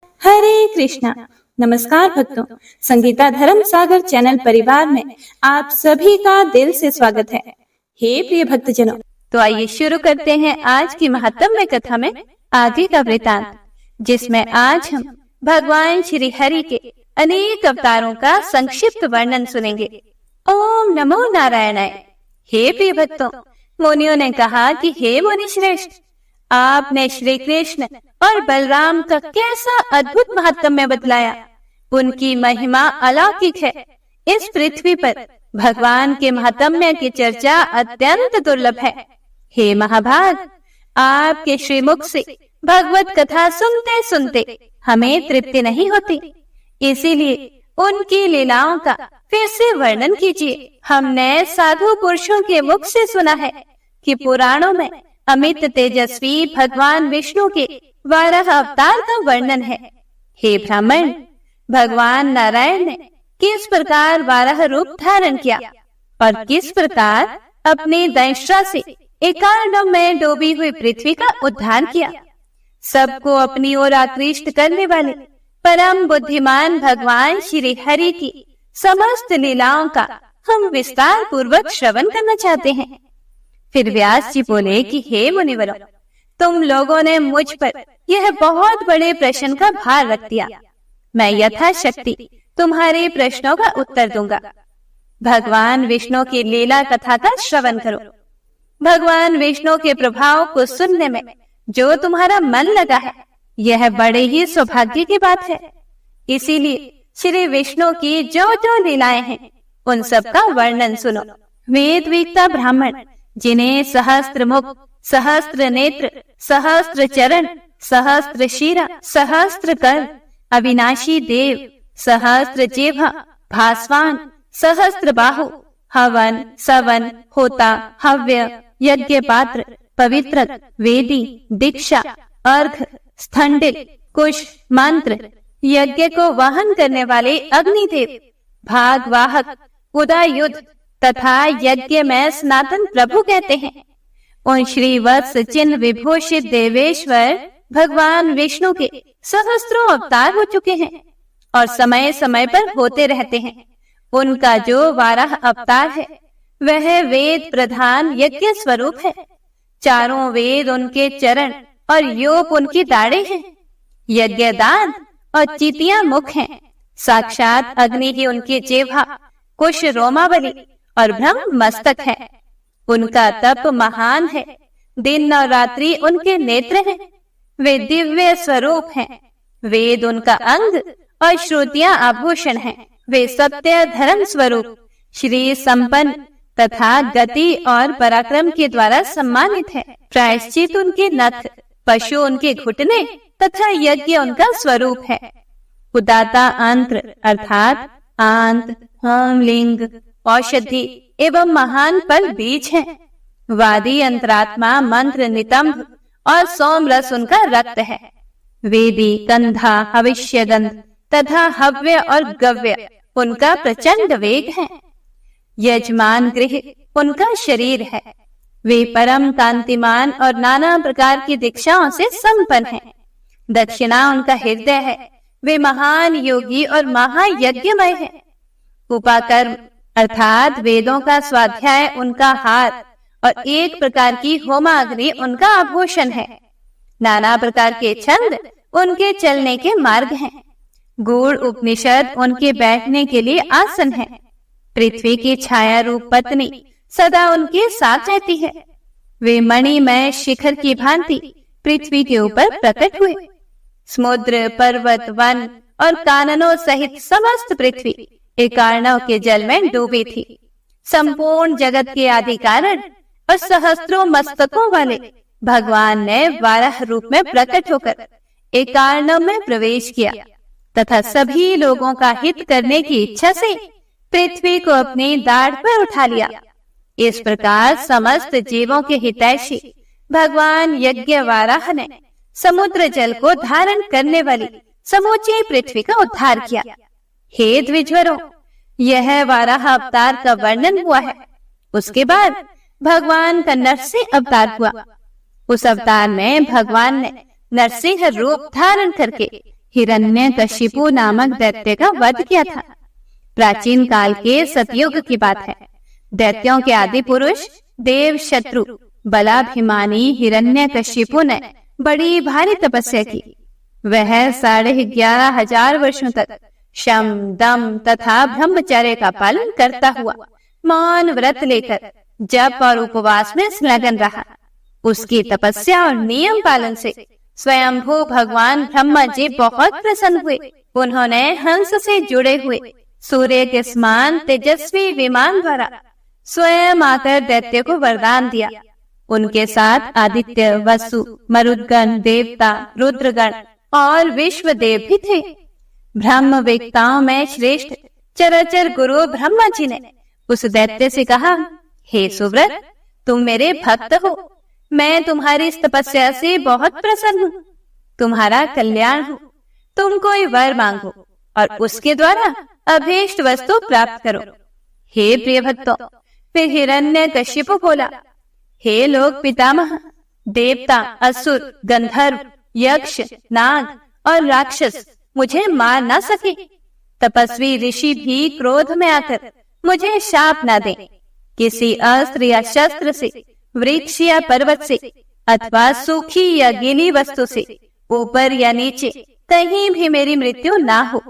हरे कृष्णा। नमस्कार भक्तों, संगीता धर्म सागर चैनल परिवार में आप सभी का दिल से स्वागत है। हे प्रिय भक्तजनों, तो आइए शुरू करते हैं आज की महत्वमय कथा में आगे का वृतांत, जिसमें आज हम भगवान श्री हरि के अनेक अवतारों का संक्षिप्त वर्णन सुनेंगे। ओम नमो नारायणाय। हे प्रिय भक्तों, मुनियों ने कहा कि हे मुनि श्रेष्ठ, आपने श्री कृष्ण और बलराम का कैसा अद्भुत महात्म्य बतलाया। उनकी महिमा अलौकिक है। इस पृथ्वी पर भगवान के महात्म्य की चर्चा अत्यंत दुर्लभ है। हे महाभाग, आपके श्रीमुख से भगवत कथा सुनते सुनते हमें तृप्ति नहीं होती, इसीलिए उनकी लीलाओं का फिर से वर्णन कीजिए। हमने साधु पुरुषों के मुख से सुना है कि पुराणों में अमित तेजस्वी भगवान विष्णु के 12 अवतार का वर्णन है। हे ब्राह्मण, भगवान नारायण ने किस प्रकार 12 रूप धारण किया और किस प्रकार अपनी दंष्ट्रा से एकार्णव में डूबी हुई पृथ्वी का उद्धार किया। सबको अपनी ओर आकृष्ट करने वाले परम बुद्धिमान भगवान श्री हरि की समस्त लीलाओं का हम विस्तार पूर्वक श्रवण करना चाहते हैं। फिर व्यास जी बोले कि हे मुनिवरों, तुम लोगों ने मुझ पर यह बहुत बड़े प्रश्न का भार रख दिया। मैं यथाशक्ति तुम्हारे प्रश्नों का उत्तर दूंगा। भगवान विष्णु की लीला कथा का श्रवण करो। भगवान विष्णु के प्रभाव को सुनने में जो तुम्हारा मन लगा है, यह बड़े ही सौभाग्य की बात है। इसीलिए श्री विष्णु की जो जो लीलाएं हैं, उन सब का वर्णन सुनो। वेद वेत्ता ब्राह्मण, जिन्हें सहस्त्र मुख, सहस्त्र नेत्र, सहस्त्र चरण, सहस्त्र शिरा, सहस्त्र कर, अविनाशी देव, सहस्त्र जिह्वा, भास्वान, सहस्त्र बाहु, हवन, सवन, होता, हव्य, यज्ञ पात्र, पवित्र, वेदी, दीक्षा, अर्घ, स्थंडिल, कुश, मंत्र, यज्ञ को वहन करने वाले अग्निदेव, भागवाहक, उदयुध तथा यज्ञ में सनातन प्रभु कहते हैं। उन श्री वत्स चिन्ह विभूषित देवेश्वर भगवान विष्णु के सहस्त्रों अवतार हो चुके हैं और समय समय पर होते रहते हैं। उनका जो 12 अवतार है, वह वेद प्रधान यज्ञ स्वरूप है। चारों वेद उनके चरण और योग उनकी दाढ़ें हैं। यज्ञदान और चितियां मुख हैं। साक्षात अग्नि ही उनकी जिह्वा, कुश रोमावली और ब्रह्म मस्तक है। उनका तप महान है। दिन और रात्रि उनके नेत्र हैं। वे दिव्य स्वरूप हैं। वेद उनका अंग और श्रुतियां आभूषण हैं। वे सत्य धर्म स्वरूप, श्री संपन्न तथा गति और पराक्रम के द्वारा सम्मानित है। प्रायश्चित उनके नख, पशु उनके घुटने तथा यज्ञ उनका स्वरूप है। उदाता अंत्र अर्थात आंत, लिंग, औषधि एवं महान फल बीज है। वादी अंतरात्मा, मंत्र नितंब और सोम रस उनका रक्त है। वेदी, कंधा, हविष्य गंध तथा हव्य और गव्य उनका प्रचंड वेग है। यजमान गृह उनका शरीर है। वे परम कांतिमान और नाना प्रकार की दीक्षाओं से संपन्न है। दक्षिणा उनका हृदय है। वे महान योगी और महायज्ञमय है। उपाकर्म अर्थात वेदों का स्वाध्याय उनका हाथ और एक प्रकार की होमाग्नि उनका आभूषण है। नाना प्रकार के छंद उनके चलने के मार्ग हैं। गूढ़ उपनिषद उनके बैठने के लिए आसन है। पृथ्वी की छाया रूप पत्नी सदा उनके साथ रहती है। वे मणिमय शिखर की भांति पृथ्वी के ऊपर प्रकट हुए। समुद्र, पर्वत, वन और काननों सहित समस्त पृथ्वी एकार्णव के जल में डूबी थी। संपूर्ण जगत के आदि कारण और सहस्त्रों मस्तकों वाले भगवान ने 12 रूप में प्रकट होकर एकार्णव में प्रवेश किया तथा सभी लोगों का हित करने की इच्छा से पृथ्वी को अपनी दाढ़ पर उठा लिया। इस प्रकार समस्त जीवों के हितैषी भगवान यज्ञ वाराह ने समुद्र जल को धारण करने वाली समूची पृथ्वी का उद्धार किया। हे द्विजवरों, यह 12 अवतार का वर्णन हुआ है। उसके बाद भगवान का नरसिंह अवतार हुआ। उस अवतार में भगवान ने नरसिंह रूप धारण करके हिरण्यकशिपु नामक दैत्य का वध किया था। प्राचीन काल के सतयुग की बात है। दैत्यों के आदि पुरुष देव शत्रु बलाभिमानी हिरण्यकशिपु ने बड़ी भारी तपस्या की। वह 11,500 वर्षों तक शम दम तथा ब्रह्मचर्य का पालन करता हुआ मौन व्रत लेकर जप और उपवास में संलग्न रहा। उसकी तपस्या और नियम पालन से स्वयंभू भगवान ब्रह्मा जी बहुत प्रसन्न हुए। उन्होंने हंस से जुड़े हुए सूर्य के समान तेजस्वी विमान द्वारा स्वयं आकर दैत्य को वरदान दिया। उनके साथ आदित्य, वसु, मरुदगण, देवता, रुद्रगण और विश्व देव भी थे। ब्रह्म वेत्ताओं में श्रेष्ठ चराचर गुरु ब्रह्मा जी ने उस दैत्य से कहा, हे सुव्रत, तुम मेरे भक्त हो। मैं तुम्हारी इस तपस्या से बहुत प्रसन्न हूँ। तुम्हारा कल्याण हो। तुम कोई वर मांगो और उसके द्वारा अभीष्ट वस्तु प्राप्त करो। हे प्रिय भक्तों, फिर हिरण्यकशिपु बोला, हे लोक पितामह, देवता, असुर, गंधर्व, यक्ष, नाग और राक्षस मुझे मार ना सके। तपस्वी ऋषि भी क्रोध में आकर मुझे शाप ना दें। किसी अस्त्र या शस्त्र से, वृक्ष या पर्वत से अथवा सूखी या गीली वस्तु से ऊपर या नीचे कहीं भी मेरी मृत्यु ना हो।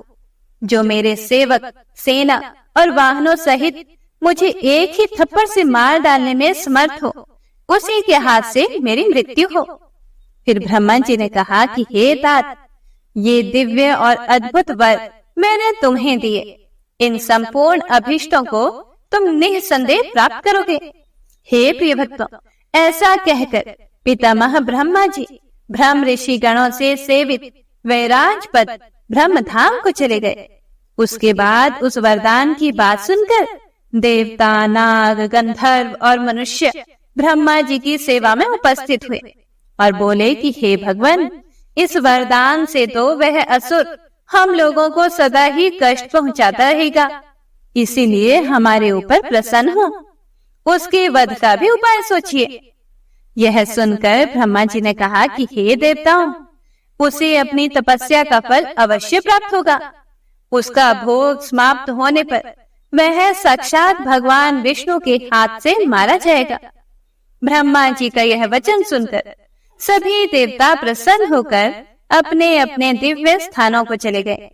जो मेरे सेवक, सेना और वाहनों सहित मुझे एक ही थप्पड़ से मार डालने में समर्थ हो, उसी के हाथ से मेरी मृत्यु हो। फिर ब्रह्मा जी ने कहा कि हे तात, ये दिव्य और अद्भुत वर मैंने तुम्हें दिए। इन संपूर्ण अभीष्टों को तुम निःसंदेह प्राप्त करोगे। हे प्रिय भक्तों, ऐसा कहकर पितामह ब्रह्मा जी ब्रह्म ऋषि गणों से सेवित वैराजपद ब्रह्म धाम को चले गए। उसके बाद उस वरदान की बात सुनकर देवता, नाग, गंधर्व और मनुष्य ब्रह्मा जी की सेवा में उपस्थित हुए और बोले कि हे भगवान, इस वरदान से तो वह असुर हम लोगों को सदा ही कष्ट पहुंचाता रहेगा, इसीलिए हमारे ऊपर प्रसन्न हो। उसके वध का भी उपाय सोचिए। यह सुनकर ब्रह्मा जी ने कहा कि हे देवताओं, उसे अपनी तपस्या का फल अवश्य प्राप्त होगा। उसका भोग समाप्त होने पर वह साक्षात भगवान विष्णु के हाथ से मारा जाएगा। ब्रह्मा जी का यह वचन सुनकर सभी देवता प्रसन्न होकर अपने अपने दिव्य स्थानों को चले गए।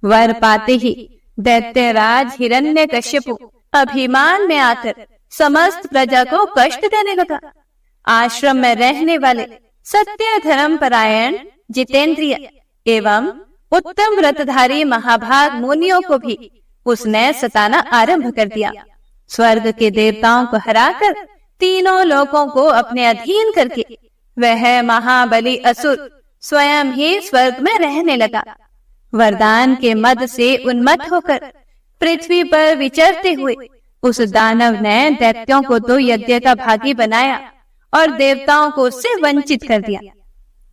वर पाते ही दैत्यराज हिरण्यकशिपु अभिमान में आकर समस्त प्रजा को कष्ट देने लगा। आश्रम में रहने वाले सत्य धर्म परायण, जितेंद्रिय एवं उत्तम व्रतधारी महाभाग मुनियों को भी उसने सताना आरंभ कर दिया। स्वर्ग के देवताओं को हराकर तीनों लोकों को अपने अधीन करके वह महाबली असुर स्वयं ही स्वर्ग में रहने लगा। वरदान के मद से उन्मत्त होकर पृथ्वी पर विचरते हुए उस दानव ने दैत्यों को तो यज्ञ का भागी बनाया और देवताओं को उससे वंचित कर दिया।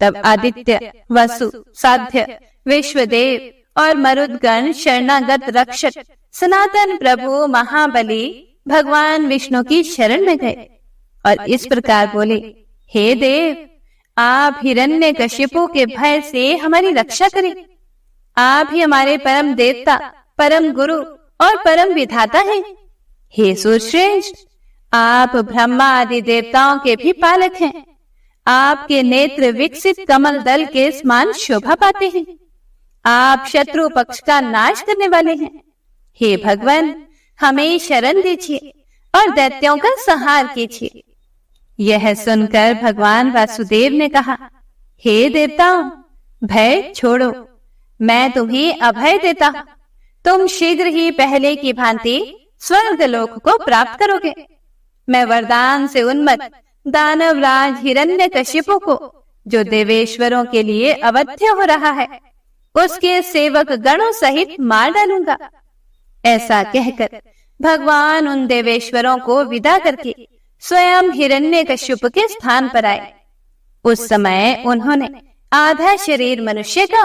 तब आदित्य, वसु, साध्य, विश्वदेव और मरुदगण शरणागत रक्षक सनातन प्रभु महाबली भगवान विष्णु की शरण में गए और इस प्रकार बोले, हे देव, आप हिरण्यकशिपु के भय से हमारी रक्षा करें। आप ही हमारे परम देवता, परम गुरु और परम विधाता हैं। हे सुरश्रेष्ठ, आप ब्रह्मा आदि देवताओं के भी पालक हैं। आपके नेत्र विकसित कमल दल के समान शोभा पाते हैं। आप शत्रु पक्ष का नाश करने वाले हैं। हे भगवान, हमें शरण दीजिए और दैत्यों का संहार कीजिए। यह सुनकर भगवान वासुदेव ने कहा, हे देवताओं, भय छोड़ो, मैं तुम्हें अभय देता हूँ। तुम शीघ्र ही पहले की भांति स्वर्ग लोक को प्राप्त करोगे। मैं वरदान से उन्मत्त दानवराज हिरण्यकशिपु को, जो देवेश्वरों के लिए अवध्य हो रहा है, उसके सेवक गणों सहित मार डालूंगा। ऐसा कहकर भगवान उन देवेश्वरों को विदा करके स्वयं हिरण्यकशिपु के स्थान पर आए। उस समय उन्होंने आधा शरीर मनुष्य का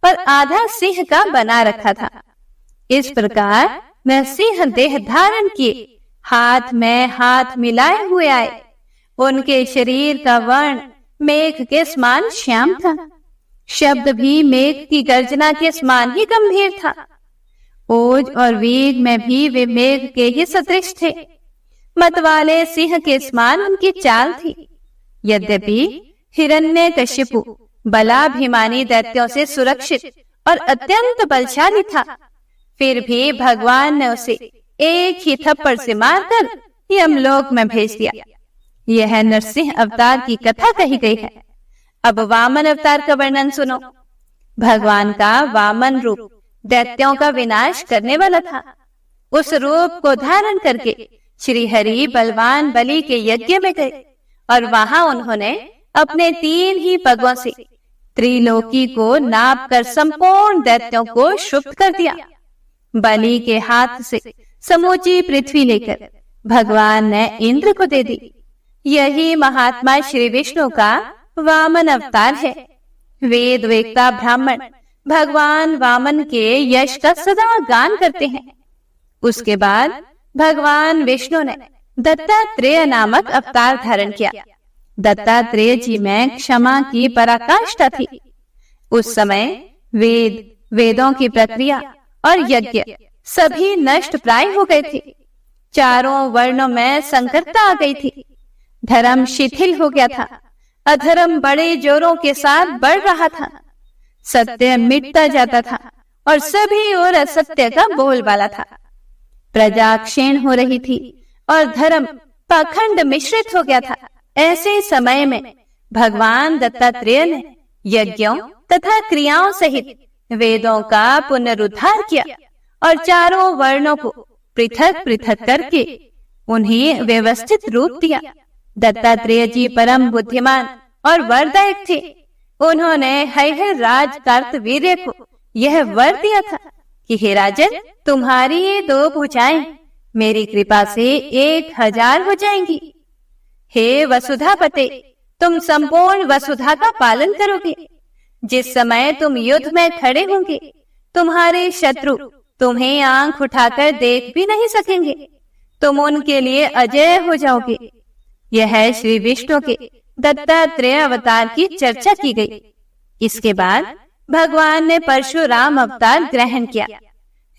और आधा सिंह का बना रखा था। इस प्रकार वह सिंह देह धारण किए हाथ में हाथ मिलाए हुए आए। उनके शरीर का वर्ण मेघ के समान श्याम था। शब्द भी मेघ की गर्जना के समान ही गंभीर था। ओज और वेग में भी वे मेघ के ही सदृश थे। मतवाले सिंह के समान उनकी चाल थी। यद्यपि हिरण्यकशिपु बलाभिमानी दैत्यों से सुरक्षित और अत्यंत बलशाली था, फिर भी भगवान ने उसे एक ही थप्पड़ से मारकर यमलोक में भेज दिया। यह नरसिंह अवतार की कथा कही गई है। अब वामन अवतार का वर्णन सुनो। भगवान का वामन रूप दैत्यों का विनाश करने वाला था। उस रूप को धारण करके श्री हरि बलवान बलि के यज्ञ में गए और वहां उन्होंने अपने 3 ही पगों से त्रिलोकी को नाप कर संपूर्ण दैत्यों को क्षुब्ध कर दिया। बलि के हाथ से समूची पृथ्वी लेकर भगवान ने इंद्र को दे दी। यही महात्मा श्री विष्णु का वामन अवतार है। वेद वेत्ता ब्राह्मण भगवान वामन के यश का सदा गान करते हैं। उसके बाद भगवान विष्णु ने दत्तात्रेय नामक अवतार धारण किया। दत्तात्रेय जी में क्षमा की पराकाष्ठा थी। उस समय वेदों की प्रक्रिया और यज्ञ सभी नष्ट प्राय हो गए थे। चारों वर्णों में संकरता आ गई थी। धर्म शिथिल हो गया था। अधर्म बड़े जोरों के साथ बढ़ रहा था। सत्य मिटता जाता था और सभी ओर असत्य का बोलबाला था। प्रजा क्षीण हो रही थी और धर्म पाखंड मिश्रित हो गया था। ऐसे समय में भगवान दत्तात्रेय ने यज्ञों तथा क्रियाओं सहित वेदों का पुनरुद्धार किया और चारों वर्णों को पृथक पृथक करके उन्हें व्यवस्थित रूप दिया। दत्तात्रेय जी परम बुद्धिमान और वरदायक थे। उन्होंने हयहर राज कार्तवीर्य को यह वर दिया था कि हे राजन, तुम्हारी ये 2 भुजाएं मेरी कृपा से 1000 हो जाएंगी। हे वसुधापते, तुम संपूर्ण वसुधा का पालन करोगे। जिस समय तुम युद्ध में खड़े होंगे, तुम्हारे शत्रु तुम्हें आंख उठाकर देख भी नहीं सकेंगे। तुम उनके लिए अजय हो जाओगे। यह श्री विष्णु के दत्तात्रेय अवतार की चर्चा की गई। इसके बाद भगवान ने परशुराम अवतार ग्रहण किया।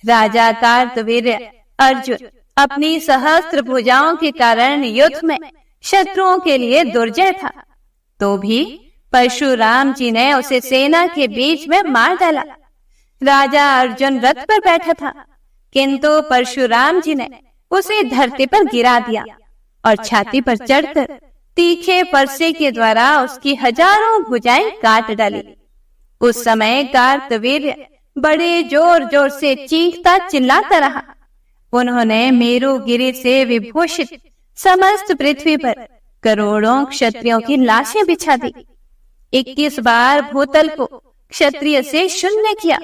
राजा कार्तवीर्य अर्जुन अपनी सहस्त्र भुजाओं के कारण युद्ध में शत्रुओं के लिए दुर्जय था, तो भी परशुराम जी ने उसे सेना के बीच में मार डाला। राजा अर्जुन रथ पर बैठा था, किंतु परशुराम जी ने उसे धरती पर गिरा दिया और छाती पर चढ़कर तीखे परसे के द्वारा उसकी हजारों भुजाएं काट डाली। उस समय कार्तवीर्य बड़े जोर जोर से चीखता चिल्लाता रहा। उन्होंने मेरुगिरि से विभूषित समस्त पृथ्वी पर करोड़ों क्षत्रियों की लाशें बिछा दी। 21 बार भूतल को क्षत्रिय से शून्य किया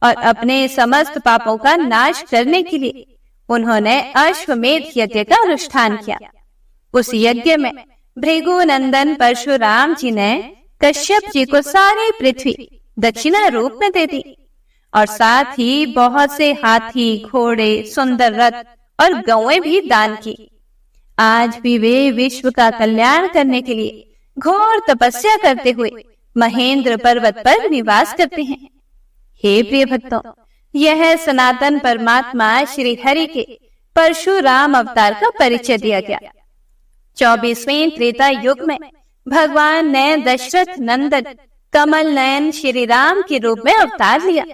और अपने समस्त पापों का नाश करने के लिए उन्होंने अश्वमेध यज्ञ का अनुष्ठान किया। उस यज्ञ में भृगु नंदन परशुराम जी ने कश्यप जी को सारी पृथ्वी दक्षिणा रूप में दे दी और साथ ही बहुत से हाथी, घोड़े, सुंदर रथ और गौएं भी दान की। आज भी वे विश्व का कल्याण करने के लिए घोर तपस्या करते हुए महेंद्र पर्वत पर निवास करते हैं। हे प्रिय भक्तों, यह सनातन परमात्मा श्री हरि के परशुराम अवतार का परिचय दिया गया। 24वें त्रेता युग में भगवान ने दशरथ नंदन कमल नयन श्री राम के रूप में अवतार लिया।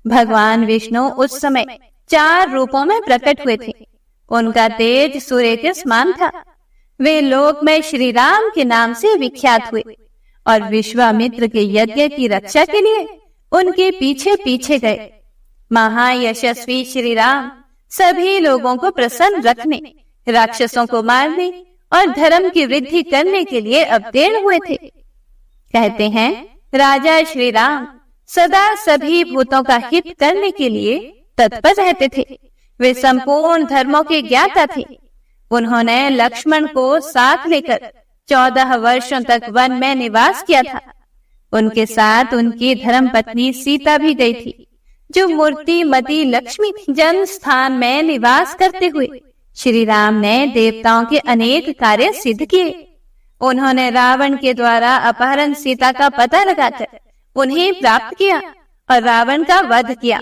भगवान विष्णु उस समय 4 रूपों में प्रकट हुए थे। उनका तेज सूर्य के समान था। वे लोक में श्री राम के नाम से विख्यात हुए और विश्वामित्र के यज्ञ की रक्षा के लिए उनके पीछे पीछे गए। महायशस्वी श्री राम सभी लोगों को प्रसन्न रखने, राक्षसों को मारने और धर्म की वृद्धि करने के लिए अवतीर्ण हुए थे। कहते हैं, राजा श्री राम सदा सभी भूतों का हित करने के लिए तत्पर रहते थे। वे संपूर्ण धर्मों के ज्ञाता थे। उन्होंने लक्ष्मण को साथ लेकर 14 वर्षों तक वन में निवास किया था। उनके साथ उनकी धर्म पत्नी सीता भी गई थी, जो मूर्तिमती लक्ष्मी थी। जन्म स्थान में निवास करते हुए श्री राम ने देवताओं के अनेक कार्य सिद्ध किए। उन्होंने रावण के द्वारा अपहरण सीता का पता लगाकर उन्हें प्राप्त किया और रावण का वध किया।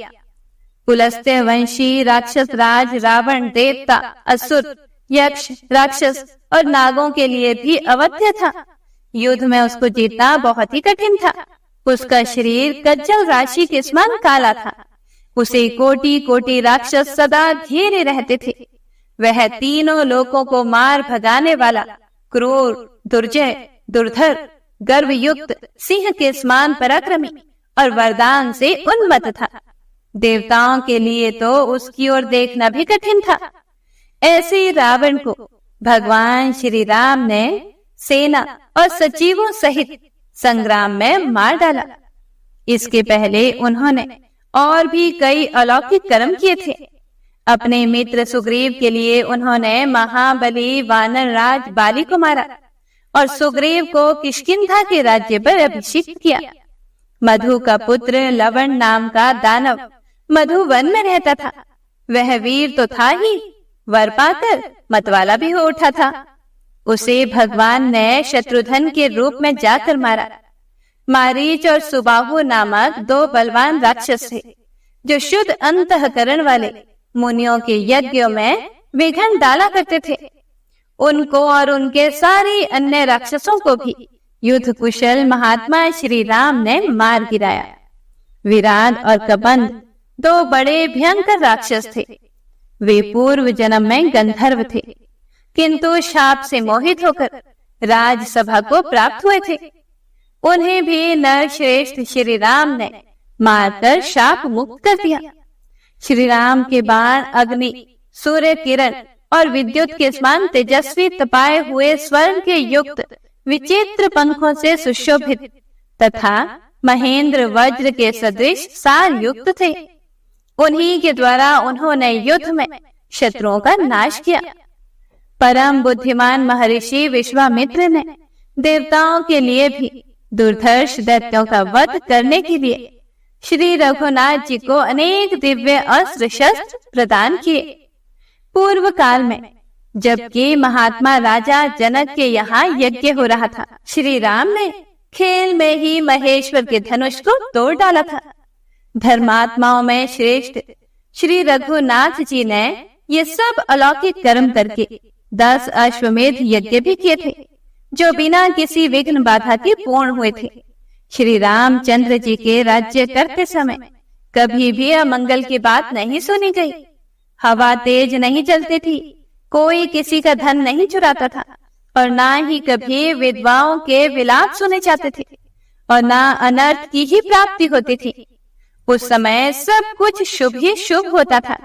पुलस्त्य वंशी राक्षस राज रावण देवता, असुर, यक्ष, राक्षस और नागों के लिए भी अवध्य था। युद्ध में उसको जीतना बहुत ही कठिन था। उसका शरीर कज्जल राशि के समान काला था। उसे कोटि कोटि राक्षस सदा घेरे रहते थे। वह तीनों लोकों को मार भगाने वाला क्रूर, दुर्जय, दुर्धर, गर्वयुक्त सिंह के समान पराक्रमी और वरदान से उन्मत्त था। देवताओं के लिए तो उसकी ओर देखना भी कठिन था। ऐसे रावण को भगवान श्री राम ने सेना और सचिवों सहित संग्राम में मार डाला। इसके पहले उन्होंने और भी कई अलौकिक कर्म किए थे। अपने मित्र सुग्रीव के लिए उन्होंने महाबली वानर राज बाली को मारा और सुग्रीव को किष्किंधा के राज्य पर अभिषिक्त किया। मधु का पुत्र लवण नाम का दानव मधुवन में रहता था। वह वीर तो था ही, वर पाकर मतवाला भी हो उठा था। उसे भगवान ने शत्रुघ्न के रूप में जाकर मारा। मारीच और सुबाहु नामक दो बलवान राक्षस थे, जो शुद्ध अंतःकरण वाले मुनियों के यज्ञों में विघ्न डाला करते थे। उनको और उनके सारे अन्य राक्षसों को भी युद्ध कुशल महात्मा श्री राम ने मार गिराया। विराट और कबंध दो बड़े भयंकर राक्षस थे। वे पूर्व जन्म में गंधर्व थे, किंतु शाप से मोहित होकर राजसभा को प्राप्त हुए थे। उन्हें भी नरश्रेष्ठ श्री राम ने मारकर शाप मुक्त कर दिया। श्री राम के बाण अग्नि, सूर्य किरण और विद्युत के समान तेजस्वी तपाए हुए स्वर्ण के युक्त विचित्र पंखों से सुशोभित तथा महेंद्र वज्र के सदृश सार युक्त थे। उन्हीं के द्वारा उन्होंने युद्ध में शत्रुओं का नाश किया। परम बुद्धिमान महर्षि विश्वामित्र ने देवताओं के लिए भी दुर्धर्ष दैत्यों का वध करने के लिए श्री रघुनाथ जी को अनेक दिव्य अस्त्र शस्त्र प्रदान किए। पूर्व काल में जबकि महात्मा राजा जनक के यहाँ यज्ञ हो रहा था, श्री राम ने खेल में ही महेश्वर के धनुष को तोड़ डाला था। धर्मात्माओं में श्रेष्ठ श्री रघुनाथ जी ने ये सब अलौकिक कर्म करके 10 अश्वमेध यज्ञ भी किए थे, जो बिना किसी विघ्न बाधा के पूर्ण हुए थे। श्री रामचंद्र जी के राज्य करते समय कभी भी अमंगल की बात नहीं सुनी गई। हवा तेज नहीं चलती थी, कोई किसी का धन नहीं चुराता था और ना ही कभी विधवाओं के विलाप सुने जाते थे और ना अनर्थ की ही प्राप्ति होती थी। उस समय सब कुछ शुभ ही शुभ होता था।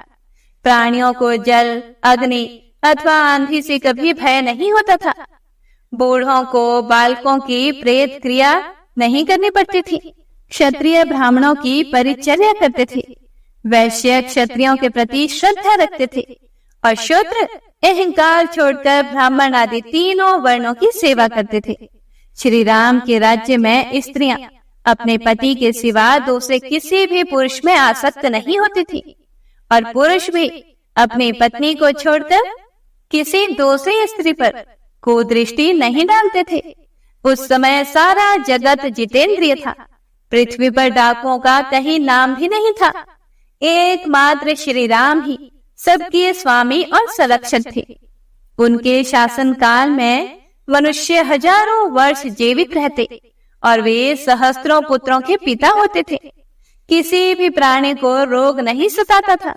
प्राणियों को जल, अग्नि अथवा आंधी से कभी भय नहीं होता था। बूढ़ों को बालकों की प्रेत क्रिया नहीं करनी पड़ती थी। क्षत्रिय ब्राह्मणों की परिचर्या करते थे। वैश्य क्षत्रियों के प्रति श्रद्धा रखते थे और शूद्र अहंकार छोड़कर ब्राह्मण आदि तीनों वर्णों की सेवा करते थे। श्री राम के राज्य में स्त्रियां अपने पति के सिवा दूसरे किसी भी पुरुष में आसक्त नहीं होती थी और पुरुष भी अपनी पत्नी को छोड़कर किसी दूसरी स्त्री पर कुदृष्टि नहीं डालते थे। उस समय सारा जगत जितेंद्रिय था। पृथ्वी पर डाकुओं का कहीं नाम भी नहीं था। एकमात्र श्री राम ही सबके स्वामी और संरक्षक थे। उनके शासन काल में मनुष्य हजारों वर्ष जीवित रहते और वे सहस्त्रों पुत्रों के पिता होते थे। किसी भी प्राणी को रोग नहीं सताता था।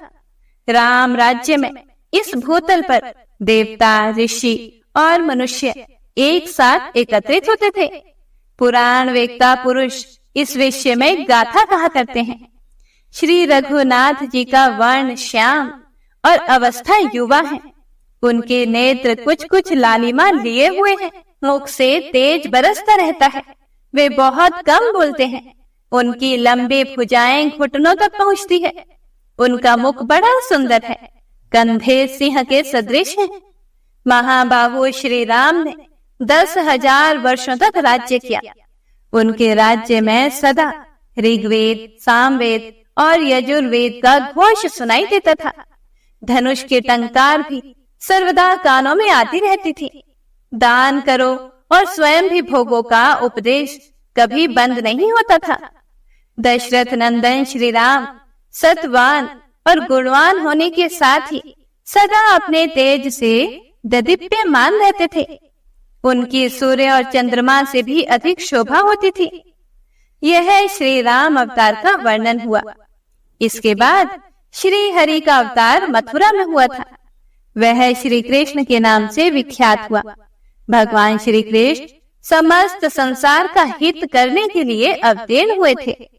राम राज्य में इस भूतल पर देवता, ऋषि और मनुष्य एक साथ एकत्रित होते थे। पुराण वेत्ता पुरुष इस विषय में गाथा कहा करते हैं। श्री रघुनाथ जी का वर्ण श्याम और अवस्था युवा है। उनके नेत्र कुछ कुछ लालिमा लिए हुए हैं। मुख से तेज बरसता रहता है। वे बहुत कम बोलते हैं। उनकी लंबी भुजाएं घुटनों तक पहुंचती है। उनका मुख बड़ा सुंदर है। कंधे सिंह के सदृश हैं। महाबाहु श्री राम ने 10,000 वर्षों तक राज्य किया। उनके राज्य में सदा ऋग्वेद, सामवेद और यजुर्वेद का घोष सुनाई देता था। धनुष के टंकार भी सर्वदा कानों में आती रहती थी। दान करो और स्वयं भी भोगों का उपदेश कभी बंद नहीं होता था। दशरथ नंदन श्री राम सत्वान और गुणवान होने के साथ ही सदा अपने तेज से ददीप्यमान रहते थे। उनकी सूर्य और चंद्रमा से भी अधिक शोभा होती थी। यह श्री राम अवतार का वर्णन हुआ। इसके बाद श्री हरि का अवतार मथुरा में हुआ था। वह श्री कृष्ण के नाम से विख्यात हुआ। भगवान श्री कृष्ण समस्त संसार का हित करने के लिए अवतीर्ण हुए थे।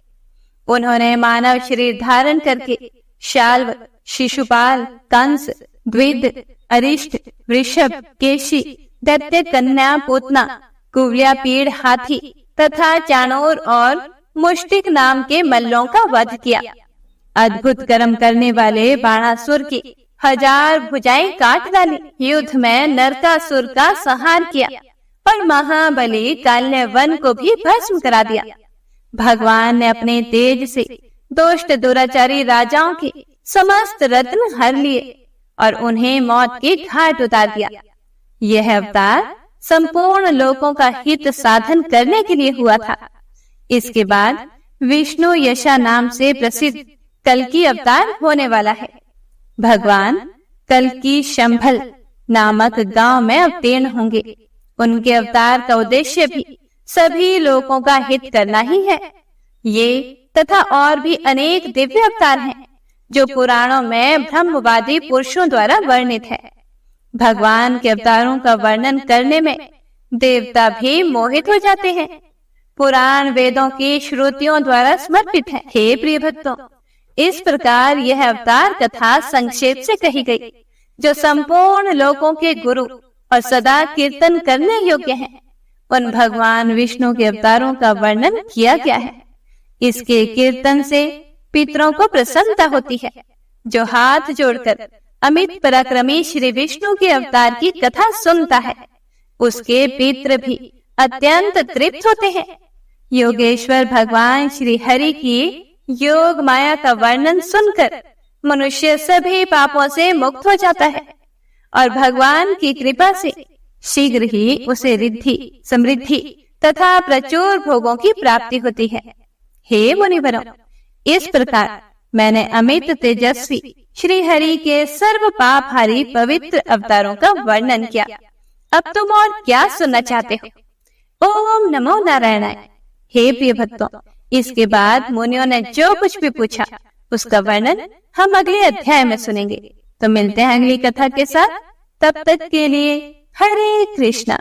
उन्होंने मानव शरीर धारण करके शाल्व, शिशुपाल, कंस, द्विद, अरिष्ट, वृषभ, केशी, दैत्य कन्या, पूतना, कुव्या, पीड़, हाथी तथा चाणोर और मुष्टिक नाम के मल्लों का वध किया। अद्भुत कर्म करने वाले बाणासुर की 1000 भुजाएं काट डाली। युद्ध में नरकासुर का संहार किया और महाबली काल्यवन को भी भस्म करा दिया। भगवान ने अपने तेज से दुष्ट दुराचारी राजाओं के समस्त रत्न हर लिए और उन्हें मौत के घाट उतार दिया। यह अवतार संपूर्ण लोगों का हित साधन करने के लिए हुआ था। इसके बाद विष्णु यशा नाम से प्रसिद्ध कल्कि अवतार होने वाला है। भगवान कल्कि शंभल नामक गांव में अवतीर्ण होंगे। उनके अवतार का उद्देश्य भी सभी लोगों का हित करना ही है। ये तथा और भी अनेक दिव्य अवतार हैं जो पुराणों में ब्रह्मवादी पुरुषों द्वारा वर्णित है। भगवान के अवतारों का वर्णन करने में देवता भी मोहित हो जाते हैं। पुराण वेदों की श्रुतियों द्वारा समर्पित है। हे प्रिय भक्तों, इस प्रकार यह अवतार कथा संक्षेप से कही गई, जो संपूर्ण लोगों के गुरु और सदा कीर्तन करने योग्य हैं। उन भगवान विष्णु के अवतारों का वर्णन किया गया है। इसके कीर्तन से पितरों को प्रसन्नता होती है। जो हाथ जोड़कर अमित पराक्रमी श्री विष्णु के अवतार की कथा सुनता है, उसके पितर भी अत्यंत तृप्त होते हैं। योगेश्वर भगवान श्री हरि की योग माया का वर्णन सुनकर मनुष्य सभी पापों से मुक्त हो जाता है और भगवान की कृपा से शीघ्र ही उसे रिद्धि, समृद्धि तथा प्रचुर भोगों की प्राप्ति होती है। हे मुनिवरों, इस प्रकार मैंने अमित तेजस्वी श्री हरि के सर्व पापहारी पवित्र अवतारों का वर्णन किया। अब तुम और क्या सुनना चाहते हो? ओम नमो नारायणाय। हे प्रिय भक्तों, इसके बाद मुनियों ने जो कुछ भी पूछा उसका वर्णन हम अगले अध्याय में सुनेंगे। तो मिलते हैं अगली कथा के साथ। तब तक के लिए हरे कृष्णा।